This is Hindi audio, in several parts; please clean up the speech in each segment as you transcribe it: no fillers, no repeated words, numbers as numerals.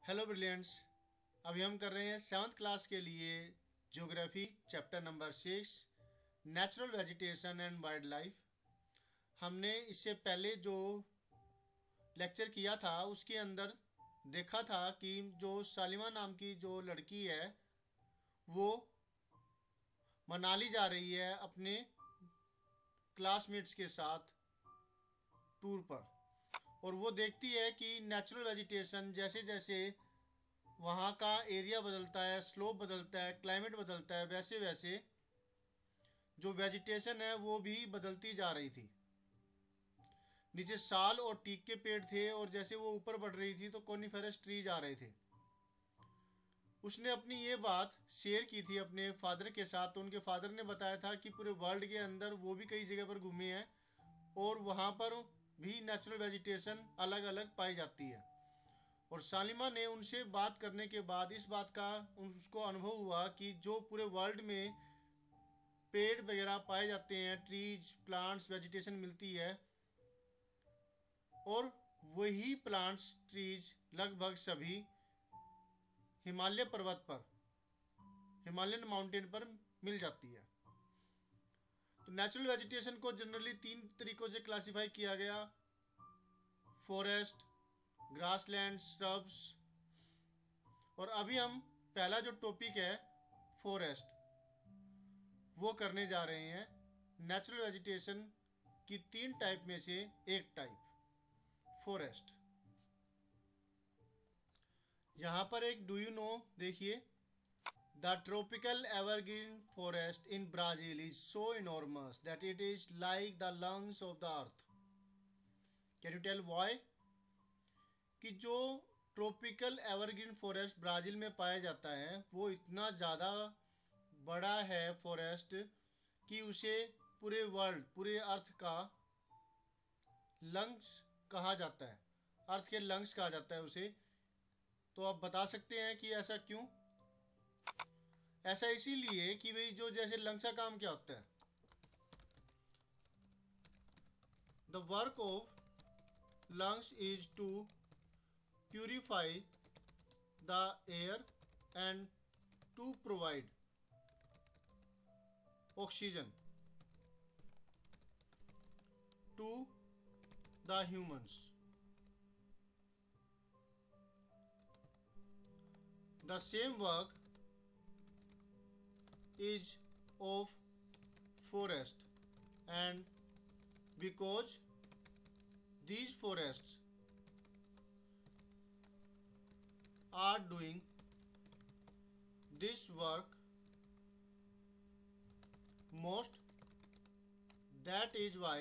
Hello brilliants. अभी हम कर रहे हैं 7th क्लास के लिए geography chapter number 6 natural vegetation and wild life. हमने इससे पहले जो लेक्चर किया था उसके अंदर देखा था कि जो सालिमा नाम की जो लड़की है वो मनाली जा रही है अपने क्लासमेट्स के साथ टूर पर, और वो देखती है कि नेचुरल वेजिटेशन जैसे जैसे वहाँ का एरिया बदलता है, स्लोप बदलता है, क्लाइमेट बदलता है, वैसे वैसे जो वेजिटेशन है वो भी बदलती जा रही थी। नीचे साल और टीक के पेड़ थे और जैसे वो ऊपर बढ़ रही थी तो कोनिफेरस ट्रीज आ रहे थे। उसने अपनी ये बात शेयर की थी अपने फादर के साथ, तो उनके फादर ने बताया था कि पूरे वर्ल्ड के अंदर वो भी कई जगह पर घूमे हैं और वहाँ पर भी नेचुरल वेजिटेशन अलग अलग पाई जाती है। और सालिमा ने उनसे बात करने के बाद इस बात का उसको अनुभव हुआ कि जो पूरे वर्ल्ड में पेड़ वगैरह पाए जाते हैं, ट्रीज, प्लांट्स, वेजिटेशन मिलती है, और वही प्लांट्स, ट्रीज लगभग सभी हिमालय पर्वत पर, हिमालयन माउंटेन पर मिल जाती है। तो नेचुरल वेजिटेशन को जनरली 3 तरीकों से क्लासिफाई किया गया: फॉरेस्ट, ग्रासलैंड, श्रब्स। और अभी हम पहला जो टॉपिक है फॉरेस्ट वो करने जा रहे हैं। नेचुरल वेजिटेशन की 3 टाइप में से एक टाइप फॉरेस्ट। यहां पर एक डू यू नो देखिए, the tropical evergreen forest in Brazil is so enormous that it is like the lungs of the earth. Can you tell why? कि जो ट्रॉपिकल एवरग्रीन फॉरेस्ट ब्राज़ील में पाया जाता है वो इतना ज़्यादा बड़ा है फॉरेस्ट कि उसे पूरे वर्ल्ड, पूरे अर्थ का लंग्स कहा जाता है, अर्थ के लंग्स कहा जाता है उसे। तो आप बता सकते हैं कि ऐसा क्यों? ऐसा इसीलिए कि भाई जो जैसे लंग्स का काम क्या होता है, the work of lungs is to purify the air and to provide oxygen to the humans. The same work is of forest, and because these forests are doing this work most, that is why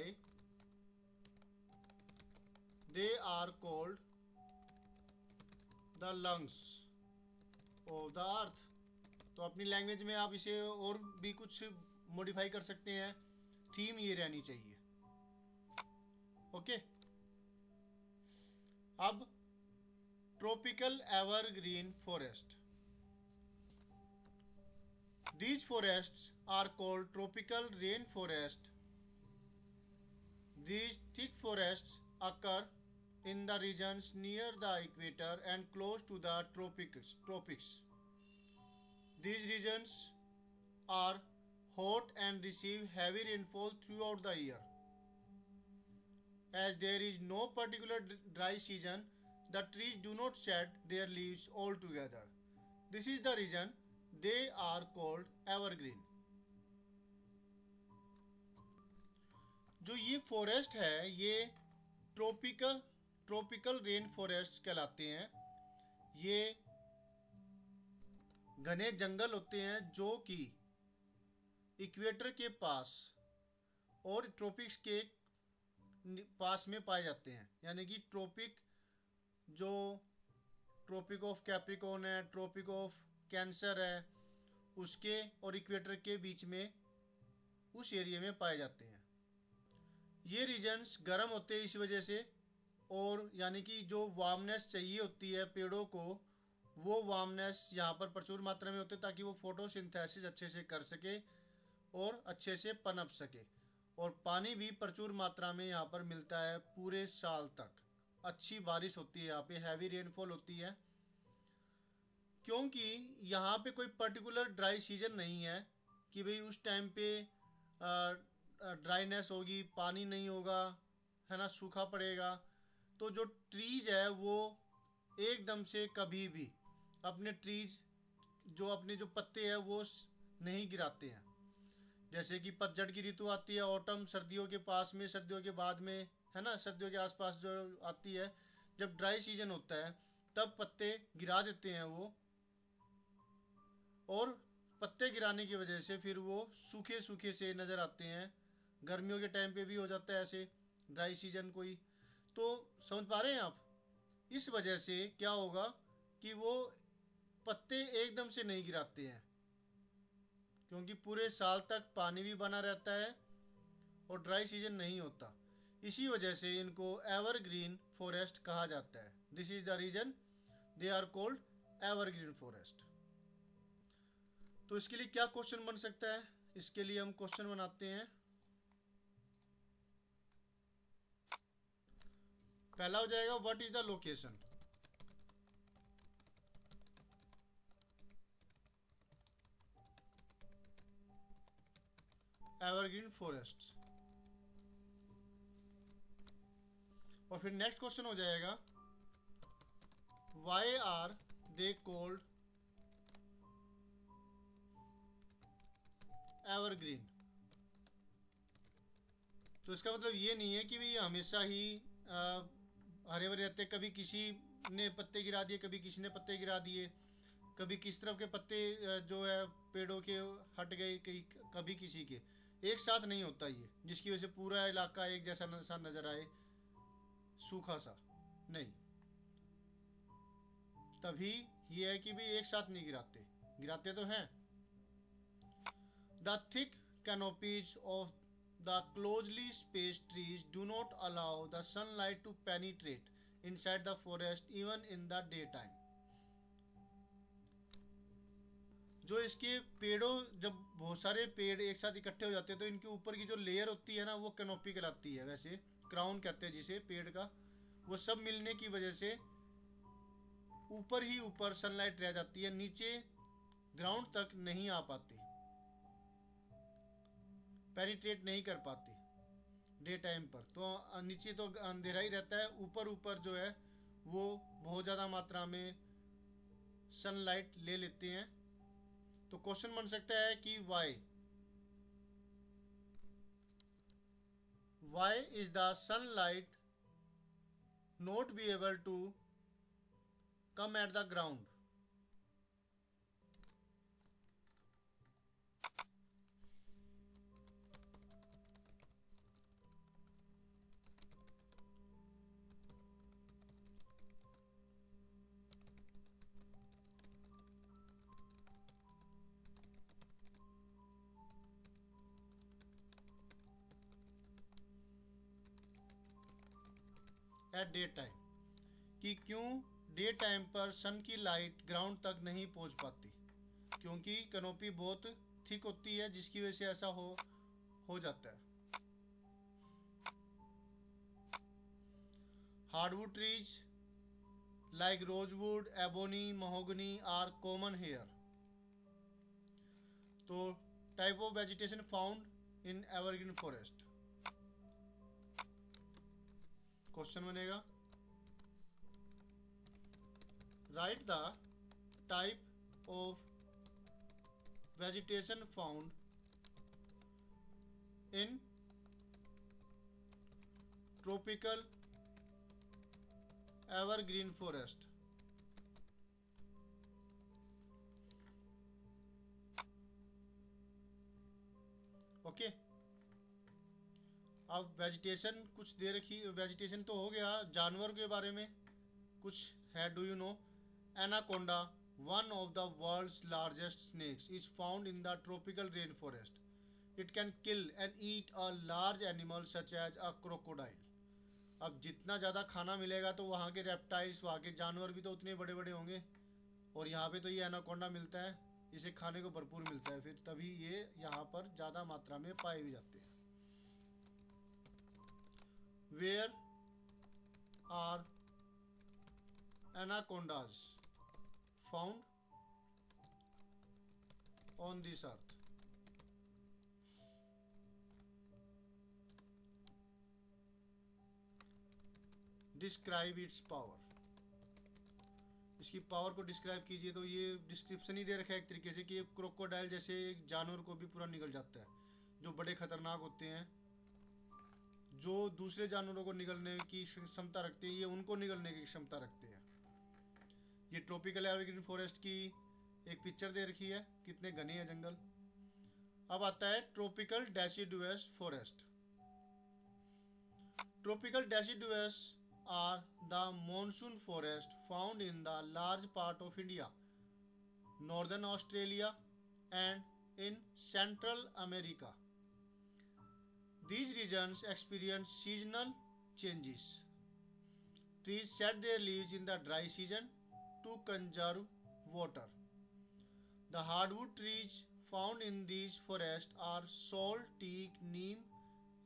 they are called the lungs of the earth. तो अपनी लैंग्वेज में आप इसे और भी कुछ मॉडिफाई कर सकते हैं, थीम ये रहनी चाहिए। ओके, अब tropical evergreen forest. These forests are called tropical rainforest. These thick forests occur in the regions near the equator and close to the tropics. These regions are hot and receive heavy rainfall throughout the year. As there is no particular dry season, the trees do not shed their leaves altogether. This is the reason they are called evergreen. जो ये फॉरेस्ट है ये ट्रॉपिकल रेन फॉरेस्ट कहलाते हैं। ये घने जंगल होते हैं जो कि इक्वेटर के पास और ट्रॉपिक्स के पास में पाए जाते हैं। यानी कि जो ट्रॉपिक ऑफ कैप्रिकॉर्न है, ट्रॉपिक ऑफ कैंसर है, उसके और इक्वेटर के बीच में उस एरिया में पाए जाते हैं। ये रीजन्स गर्म होते हैं इस वजह से, और यानी कि जो वार्मनेस चाहिए होती है पेड़ों को, वो वार्मनेस यहाँ पर प्रचुर मात्रा में होते हैं ताकि वो फोटोसिंथेसिस अच्छे से कर सके और अच्छे से पनप सके। और पानी भी प्रचुर मात्रा में यहाँ पर मिलता है पूरे साल तक। अच्छी बारिश होती है यहाँ पे, हैवी रेनफॉल होती है। क्योंकि यहाँ पे कोई पर्टिकुलर ड्राई सीजन नहीं है कि भाई उस टाइम पे ड्राईनेस होगी, पानी नहीं होगा, है ना, सूखा पड़ेगा। तो जो ट्रीज है वो एकदम से कभी भी अपने ट्रीज अपने जो पत्ते हैं वो नहीं गिराते हैं। जैसे कि पतझड़ की ऋतु आती है, ऑटम, सर्दियों के पास में, सर्दियों के बाद में, है ना, सर्दियों के आसपास जो आती है, जब ड्राई सीजन होता है तब पत्ते गिरा देते हैं वो, और पत्ते गिराने की वजह से फिर वो सूखे सूखे से नज़र आते हैं। गर्मियों के टाइम पे भी हो जाता है ऐसे ड्राई सीजन कोई। तो समझ पा रहे हैं आप? इस वजह से क्या होगा कि वो पत्ते एकदम से नहीं गिराते हैं, क्योंकि पूरे साल तक पानी भी बना रहता है और ड्राई सीजन नहीं होता। इसी वजह से इनको एवरग्रीन फॉरेस्ट कहा जाता है। This is the reason they are called evergreen forest. तो इसके लिए क्या क्वेश्चन बन सकता है? इसके लिए हम क्वेश्चन बनाते हैं। पहला हो जाएगा what is the location. Evergreen forest. और फिर नेक्स्ट क्वेश्चन हो जाएगा why are they called evergreen. तो इसका मतलब ये नहीं है कि भाई हमेशा ही हरे भरे रहते, कभी किसी ने पत्ते गिरा दिए, कभी किसी ने पत्ते गिरा दिए, कभी किस तरफ के पत्ते जो है पेड़ों के हट गए, कभी किसी के। एक साथ नहीं होता ये, जिसकी वजह से पूरा इलाका एक जैसा नजर आए, सूखा सा नहीं। तभी ये है कि भी एक साथ नहीं गिराते, गिराते तो हैं। The thick canopies of the closely spaced trees do not allow the sunlight to penetrate inside the forest even in the daytime. जो इसके पेड़ों, जब बहुत सारे पेड़ एक साथ इकट्ठे हो जाते हैं तो इनके ऊपर की जो लेयर होती है ना वो कैनोपी कहलाती है, वैसे क्राउन कहते हैं जिसे पेड़ का। वो सब मिलने की वजह से ऊपर ही ऊपर सनलाइट रह जाती है, नीचे ग्राउंड तक नहीं आ पाती, पेनिट्रेट नहीं कर पाती डे टाइम पर। तो नीचे तो अंधेरा ही रहता है, ऊपर ऊपर जो है वो बहुत ज़्यादा मात्रा में सनलाइट ले लेते हैं। तो क्वेश्चन बन सकता है कि why is the sunlight not be able to come at the ground. At day time, कि क्यों डे टाइम पर सन की लाइट ग्राउंड तक नहीं पहुंच पाती, क्योंकि कैनोपी बहुत थिक होती है, जिसकी वजह से ऐसा हो जाता है। Hardwood trees like rosewood, ebony, mahogany are common here. तो type of vegetation found in evergreen forest. Question बनेगा write the type of vegetation found in tropical evergreen forest. Okay, अब वेजिटेशन कुछ दे रखी, वेजिटेशन तो हो गया। जानवर के बारे में कुछ है, do you no? Anaconda, one of the world's largest snakes, is found in the tropical rainforest. It can kill and eat a large animal such as a crocodile. अब जितना ज़्यादा खाना मिलेगा तो वहाँ के रेप्टाइल्स, वहाँ के जानवर भी तो उतने बड़े बड़े होंगे, और यहाँ पे तो ये एनाकोंडा मिलता है, इसे खाने को भरपूर मिलता है, फिर तभी ये यहाँ पर ज़्यादा मात्रा में पाए भी जाते हैं। Where are anacondas found? on this earth. Describe its power. इसकी पावर को डिस्क्राइब कीजिए। तो ये डिस्क्रिप्शन ही दे रखा है एक तरीके से कि क्रोकोडाइल जैसे एक जानवर को भी पूरा निगल जाता है, जो बड़े खतरनाक होते हैं, जो दूसरे जानवरों को निगलने की क्षमता रखते हैं, ये उनको निगलने की क्षमता रखते हैं। ये ट्रॉपिकल एवरग्रीन फॉरेस्ट की एक पिक्चर दे रखी है, कितने घने हैं जंगल। अब आता है tropical deciduous forest. Tropical deciduous are the monsoon forest found in the large part of India, northern Australia and in Central America. These regions experience seasonal changes. Trees shed their leaves in the dry season to conserve water. The hardwood trees found in these forests are salt, teak, neem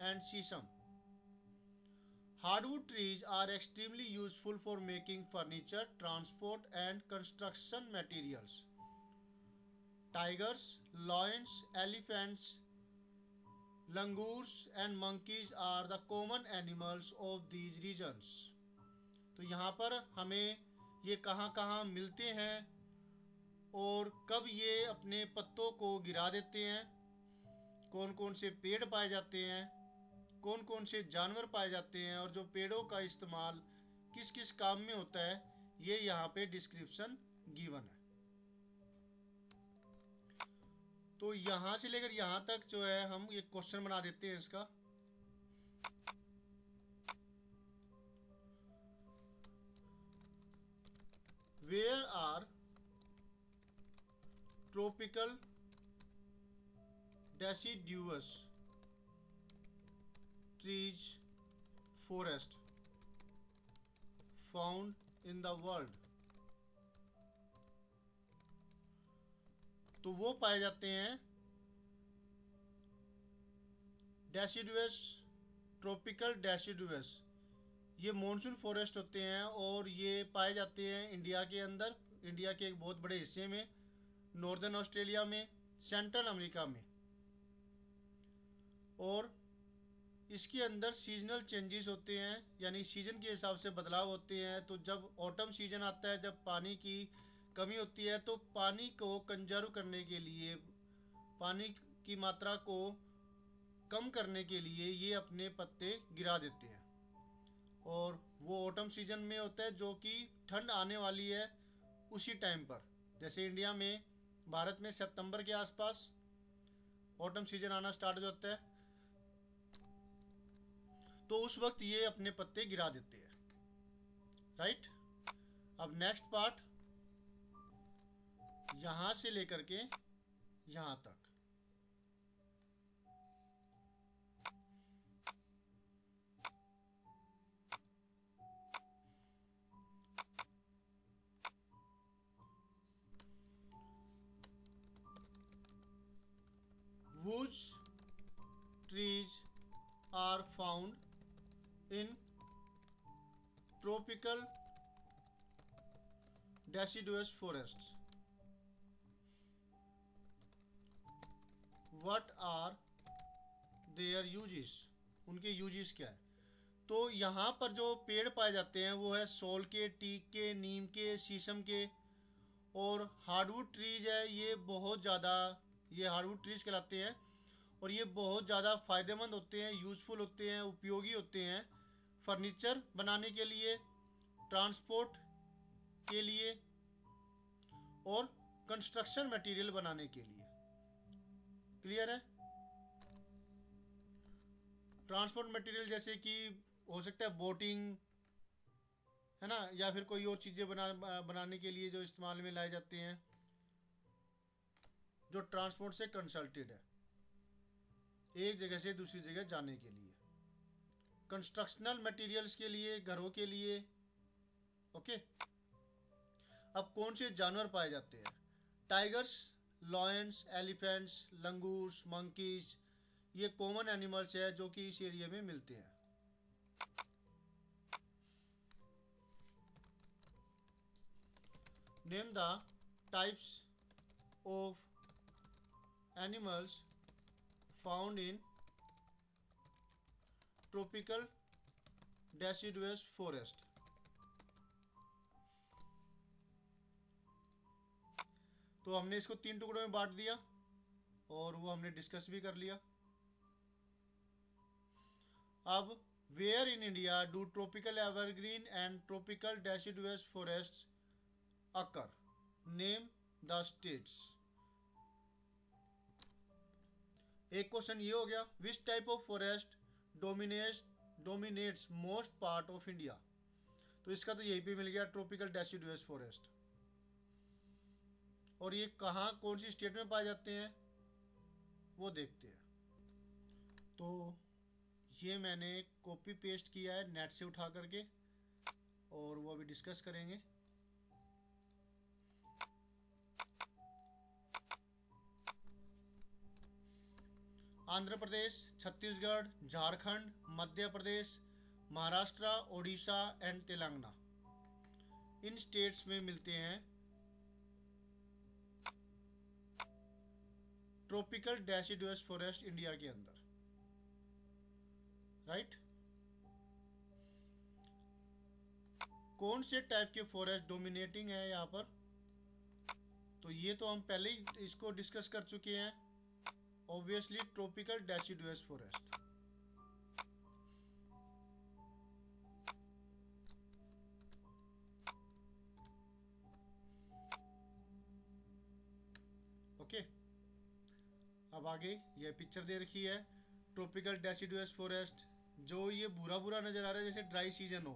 and sesame. Hardwood trees are extremely useful for making furniture, transport and construction materials. Tigers, lions, elephants, langurs and monkeys are the common animals of these regions. तो यहाँ पर हमें ये कहाँ मिलते हैं और कब ये अपने पत्तों को गिरा देते हैं, कौन कौन से पेड़ पाए जाते हैं, कौन कौन से जानवर पाए जाते हैं और जो पेड़ों का इस्तेमाल किस किस काम में होता है, ये यहाँ पे डिस्क्रिप्शन गिवन है। तो यहाँ से लेकर यहाँ तक जो है हम एक क्वेश्चन बना देते हैं इसका। Where are tropical deciduous trees forest found in the world? तो वो पाए जाते हैं डेसिडुअस, ट्रॉपिकल डेसिडुअस, ये मॉनसून फॉरेस्ट होते हैं और ये पाए जाते हैं इंडिया के अंदर, इंडिया के एक बहुत बड़े हिस्से में, नॉर्दर्न ऑस्ट्रेलिया में, सेंट्रल अमेरिका में। और इसके अंदर सीजनल चेंजेस होते हैं, यानी सीजन के हिसाब से बदलाव होते हैं। तो जब ऑटम सीजन आता है, जब पानी की कमी होती है, तो पानी को कंजर्व करने के लिए, पानी की मात्रा को कम करने के लिए ये अपने पत्ते गिरा देते हैं। और वो ऑटम सीजन में होता है, जो कि ठंड आने वाली है उसी टाइम पर। जैसे इंडिया में, भारत में सितंबर के आसपास ऑटम सीजन आना स्टार्ट हो जाता है, तो उस वक्त ये अपने पत्ते गिरा देते हैं। राइट। अब नेक्स्ट पार्ट यहां से लेकर के यहां तक। Whose trees are found in tropical deciduous forests? What are their uses? उनके यूजेस क्या है? तो यहाँ पर जो पेड़ पाए जाते हैं वो है सोल के, टीक के, नीम के, शीशम के और हार्डवुड ट्रीज है। ये बहुत ज़्यादा, ये हार्डवुड ट्रीज कहलाते हैं और ये बहुत ज़्यादा फ़ायदेमंद होते हैं, यूज़फुल होते हैं, उपयोगी होते हैं फर्नीचर बनाने के लिए, ट्रांसपोर्ट के लिए और कंस्ट्रक्शन मटेरियल बनाने के लिए। क्लियर है? ट्रांसपोर्ट मटेरियल जैसे कि हो सकता है बोटिंग, है ना, या फिर कोई और चीज़ें बनाने के लिए जो इस्तेमाल में लाए जाते हैं, जो ट्रांसपोर्ट से कंसल्टेड है, एक जगह से दूसरी जगह जाने के लिए। कंस्ट्रक्शनल मटेरियल्स के लिए, घरों के लिए। ओके। अब कौन से जानवर पाए जाते हैं? Tigers, lions, elephants, langurs, monkeys, ये कॉमन एनिमल्स है जो कि इस एरिया में मिलते हैं। Name the types of animals found in tropical deciduous forest. तो हमने इसको 3 टुकड़ों में बांट दिया और वो हमने डिस्कस भी कर लिया। अब where in India do tropical evergreen and tropical deciduous forests occur, name the states. एक क्वेश्चन ये हो गया, which type of forest dominates most part of India. तो इसका तो यही पे मिल गया, ट्रॉपिकल डेसिडुअस फॉरेस्ट। और ये कहाँ कौन सी स्टेट में पाए जाते हैं वो देखते हैं। तो ये मैंने कॉपी पेस्ट किया है नेट से उठा करके, और वो अभी डिस्कस करेंगे। आंध्र प्रदेश, छत्तीसगढ़, झारखंड, मध्य प्रदेश, महाराष्ट्र, ओडिशा एंड तेलंगाना, इन स्टेट्स में मिलते हैं ट्रॉपिकल डेसिडुअस फॉरेस्ट इंडिया के अंदर, राइट। कौन से टाइप के फॉरेस्ट डोमिनेटिंग है यहाँ पर, तो ये तो हम पहले ही इसको डिस्कस कर चुके हैं। Obviously tropical deciduous forest. Okay, अब आगे ये पिक्चर दे रखी है ट्रॉपिकल डेसिडुअस फॉरेस्ट। जो ये भूरा भूरा नजर आ रहा है जैसे ड्राई सीजन हो,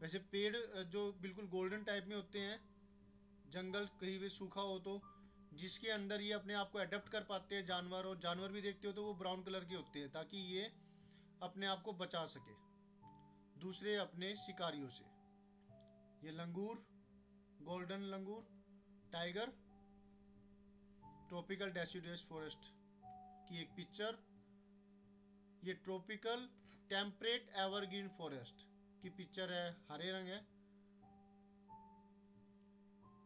वैसे पेड़ जो बिल्कुल गोल्डन टाइप में होते हैं, जंगल कहीं भी सूखा हो तो, जिसके अंदर ये अपने आप को अडेप्ट कर पाते हैं जानवर, और जानवर भी देखते हो तो वो ब्राउन कलर के होते हैं, ताकि ये अपने आप को बचा सके दूसरे अपने शिकारियों से। ये लंगूर, गोल्डन लंगूर, टाइगर, ट्रॉपिकल डेसिडुअस फॉरेस्ट की एक पिक्चर। ये ट्रॉपिकल टेम्परेट एवरग्रीन फॉरेस्ट की पिक्चर है, हरे रंग है,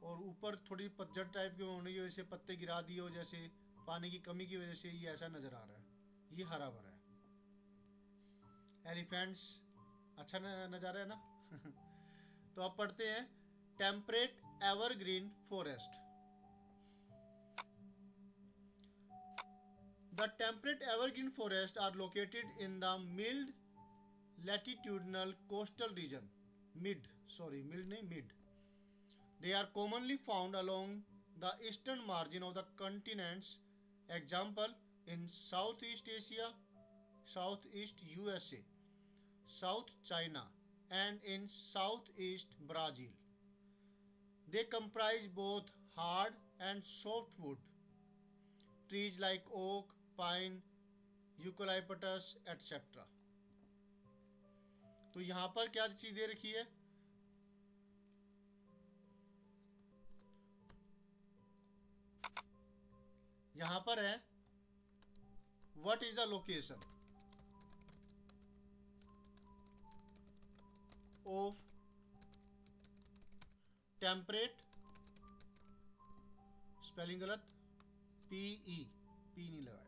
और ऊपर थोड़ी पतझड़ टाइप के होने की वजह से पत्ते गिरा दिए हो, जैसे पानी की कमी की वजह से ये ऐसा नज़र आ रहा है। ये हरा भरा है। एलिफेंट्स, अच्छा नज़ारा है ना। तो अब पढ़ते हैं temperate evergreen forest. The temperate evergreen forest are located in the mid latitudinal coastal region, mid नहीं mid. They are commonly found along the eastern margin of the continents, example in Southeast Asia, Southeast USA, South China and in Southeast Brazil. They comprise both hard and softwood trees like oak, pine, eucalyptus, etc. तो यहाँ पर क्या चीज दे रखी है, यहाँ पर है what is the location of temperate, spelling गलत, पी नहीं लगाया,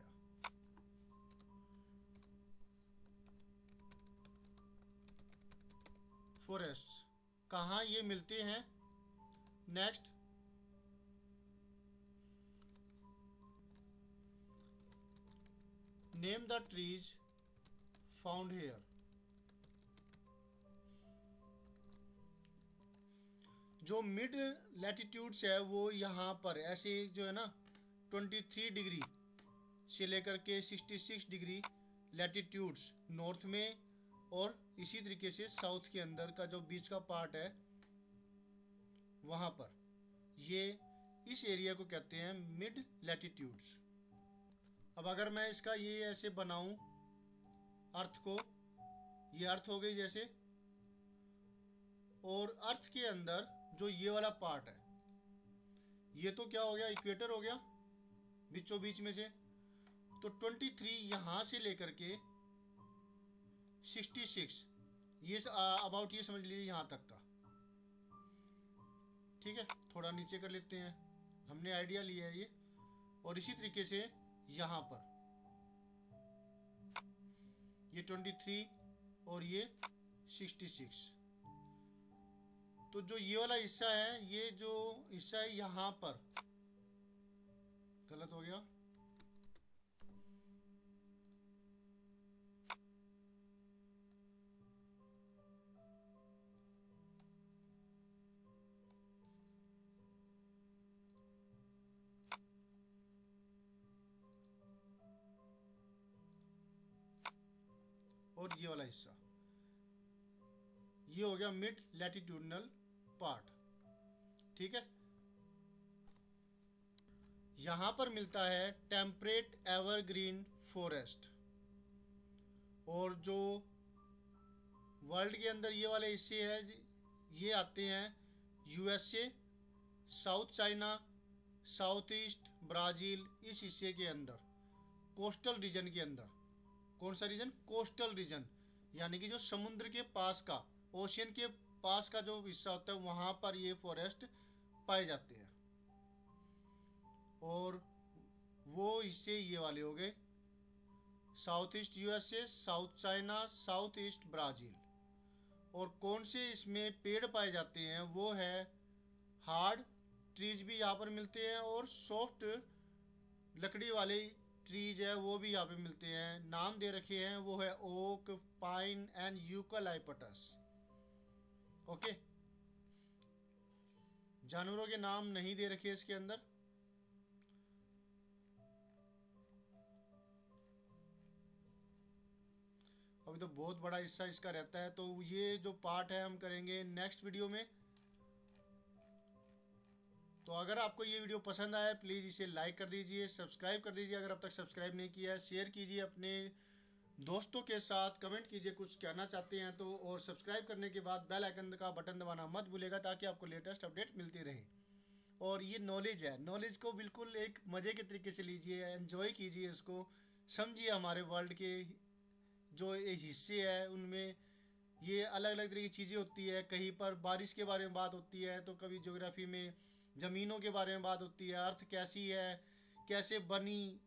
फॉरेस्ट, कहाँ ये मिलते हैं। Next, name the trees found here. जो मिड लैटिट्यूड्स है वो यहाँ पर ऐसे जो है ना 23 डिग्री से लेकर के 66 डिग्री लैटिट्यूड्स नॉर्थ में, और इसी तरीके से साउथ के अंदर का जो बीच का पार्ट है वहाँ पर, ये इस एरिया को कहते हैं मिड लैटिट्यूड्स। अब अगर मैं इसका ये ऐसे बनाऊं अर्थ को, ये अर्थ हो गई जैसे, और अर्थ के अंदर जो ये वाला पार्ट है ये तो क्या हो गया, इक्वेटर हो गया बीचों बीच में से। तो 23 यहाँ से लेकर के 66, ये अबाउट ये समझ लीजिए यहाँ तक का, ठीक है। थोड़ा नीचे कर लेते हैं, हमने आइडिया लिया है ये। और इसी तरीके से यहाँ पर, ये 23 और ये 66। तो जो ये वाला हिस्सा है, ये जो हिस्सा है यहाँ पर, गलत हो गया, और ये वाला हिस्सा, ये हो गया मिड लैटिट्यूडनल पार्ट। ठीक है, यहां पर मिलता है टेम्परेट एवरग्रीन फॉरेस्ट। और जो वर्ल्ड के अंदर ये वाले हिस्से हैं, ये आते हैं USA, south China, south east Brazil, इस हिस्से के अंदर, कोस्टल रीजन के अंदर। कौन सा रीजन? कोस्टल रीजन, यानी कि जो समुद्र के पास का, ओशियन के पास का जो हिस्सा होता है, वहां पर ये फॉरेस्ट पाए जाते हैं। और वो हिस्से ये वाले हो गए, south east USA, south China, south east Brazil. और कौन से इसमें पेड़ पाए जाते हैं? वो है हार्ड ट्रीज भी यहाँ पर मिलते हैं, और सॉफ्ट लकड़ी वाले ट्रीज है वो भी यहाँ पे मिलते हैं। नाम दे रखे हैं, वो है ओक, पाइन एंड यूकलाइपटस। ओके, जानवरों के नाम नहीं दे रखे इसके अंदर। अभी तो बहुत बड़ा हिस्सा इसका रहता है, तो ये जो पार्ट है हम करेंगे नेक्स्ट वीडियो में। तो अगर आपको ये वीडियो पसंद आया, प्लीज़ इसे लाइक कर दीजिए, सब्सक्राइब कर दीजिए अगर अब तक सब्सक्राइब नहीं किया है, शेयर कीजिए अपने दोस्तों के साथ, कमेंट कीजिए कुछ कहना चाहते हैं तो, और सब्सक्राइब करने के बाद बेल आइकन का बटन दबाना मत भूलेगा, ताकि आपको लेटेस्ट अपडेट मिलती रहे। और ये नॉलेज है, नॉलेज को बिल्कुल एक मज़े के तरीके से लीजिए, एंजॉय कीजिए इसको, समझिए हमारे वर्ल्ड के जो ये हिस्से हैं उनमें ये अलग अलग तरह की चीज़ें होती है। कहीं पर बारिश के बारे में बात होती है, तो कभी ज्योग्राफी में ज़मीनों के बारे में बात होती है, अर्थ कैसी है, कैसे बनी।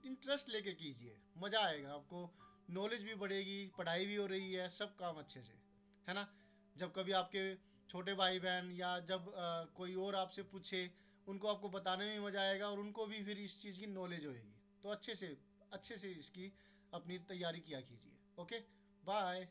इंटरेस्ट लेके कीजिए, मज़ा आएगा आपको, नॉलेज भी बढ़ेगी, पढ़ाई भी हो रही है, सब काम अच्छे से, है ना। जब कभी आपके छोटे भाई बहन या जब कोई और आपसे पूछे, उनको आपको बताने में मज़ा आएगा, और उनको भी फिर इस चीज़ की नॉलेज होएगी। तो अच्छे से इसकी अपनी तैयारी किया कीजिए। Okay, bye.